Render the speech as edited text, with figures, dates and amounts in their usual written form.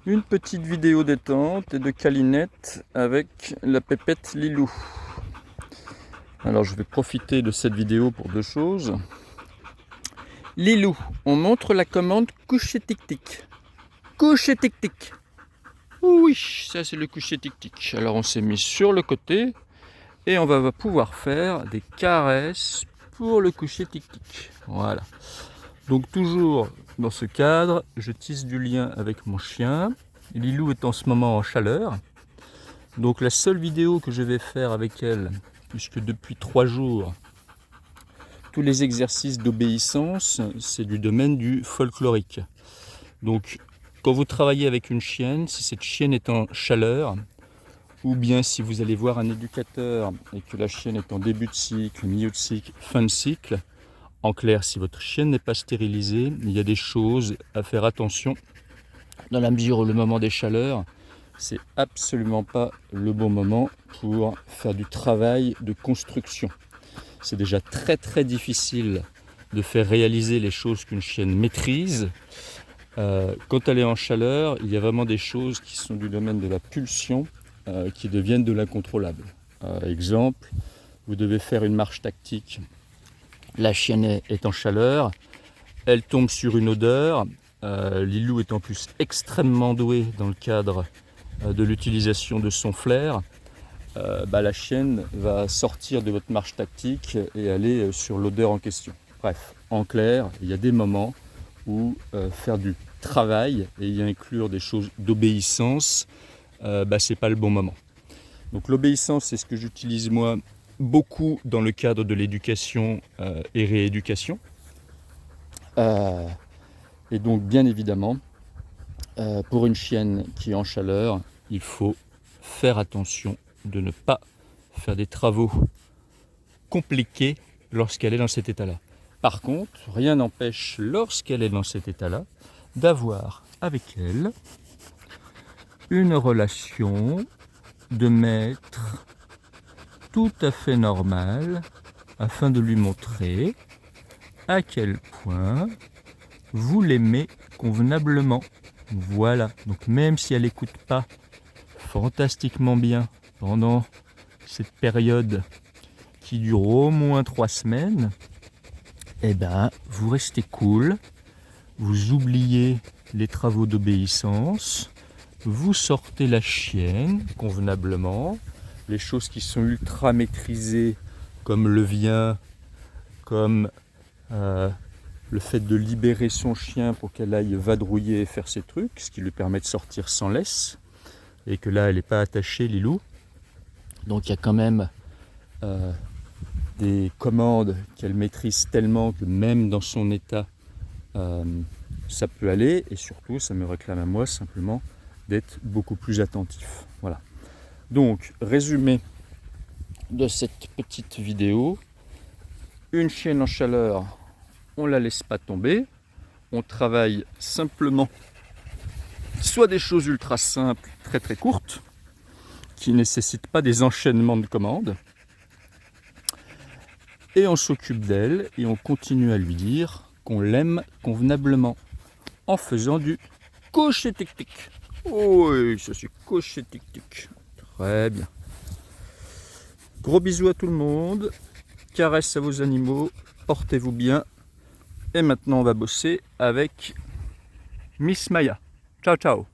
Une petite vidéo détente et de câlinette avec la pépette Lilou. Alors je vais profiter de cette vidéo pour deux choses. Lilou, on montre la commande coucher tic-tic. Coucher tic-tic. Oui, ça c'est le coucher tic-tic. Alors on s'est mis sur le côté et on va pouvoir faire des caresses pour le coucher tic-tic. Voilà. Donc toujours dans ce cadre, je tisse du lien avec mon chien. Lilou est en ce moment en chaleur. Donc la seule vidéo que je vais faire avec elle, puisque depuis 3 jours, tous les exercices d'obéissance, c'est du domaine du folklorique. Donc quand vous travaillez avec une chienne, si cette chienne est en chaleur, ou bien si vous allez voir un éducateur et que la chienne est en début de cycle, milieu de cycle, fin de cycle, en clair, si votre chienne n'est pas stérilisée, il y a des choses à faire attention dans la mesure où le moment des chaleurs, c'est absolument pas le bon moment pour faire du travail de construction. C'est déjà très difficile de faire réaliser les choses qu'une chienne maîtrise. Quand elle est en chaleur, il y a vraiment des choses qui sont du domaine de la pulsion qui deviennent de l'incontrôlable. Exemple, vous devez faire une marche tactique. La chienne est en chaleur, elle tombe sur une odeur. Lilou est en plus extrêmement doué dans le cadre de l'utilisation de son flair. La chienne va sortir de votre marche tactique et aller sur l'odeur en question. Bref, en clair, il y a des moments où faire du travail et y inclure des choses d'obéissance, c'est pas le bon moment. Donc l'obéissance, c'est ce que j'utilise moi beaucoup dans le cadre de l'éducation et rééducation. Et donc bien évidemment, pour une chienne qui est en chaleur, il faut faire attention de ne pas faire des travaux compliqués lorsqu'elle est dans cet état-là. Par contre, rien n'empêche, lorsqu'elle est dans cet état-là, d'avoir avec elle une relation de maître tout à fait normale, afin de lui montrer à quel point vous l'aimez convenablement. Voilà, donc même si elle n'écoute pas fantastiquement bien pendant cette période qui dure au moins 3 semaines, vous restez cool, vous oubliez les travaux d'obéissance, vous sortez la chienne convenablement, les choses qui sont ultra maîtrisées comme le vient, comme le fait de libérer son chien pour qu'elle aille vadrouiller et faire ses trucs, ce qui lui permet de sortir sans laisse, et que là elle n'est pas attachée, Lilou. Donc il y a quand même des commandes qu'elle maîtrise tellement que même dans son état ça peut aller, et surtout ça me réclame à moi simplement d'être beaucoup plus attentif. Voilà. Donc résumé de cette petite vidéo: une chienne en chaleur, on ne la laisse pas tomber, on travaille simplement soit des choses ultra simples, très courtes, qui ne nécessitent pas des enchaînements de commandes, et on s'occupe d'elle et on continue à lui dire qu'on l'aime convenablement en faisant du coucher tic-tic. Oui, ça c'est coucher tic-tic. Très bien. Gros bisous à tout le monde, caresses à vos animaux, portez-vous bien. Et maintenant on va bosser avec Miss Maya. Ciao ciao.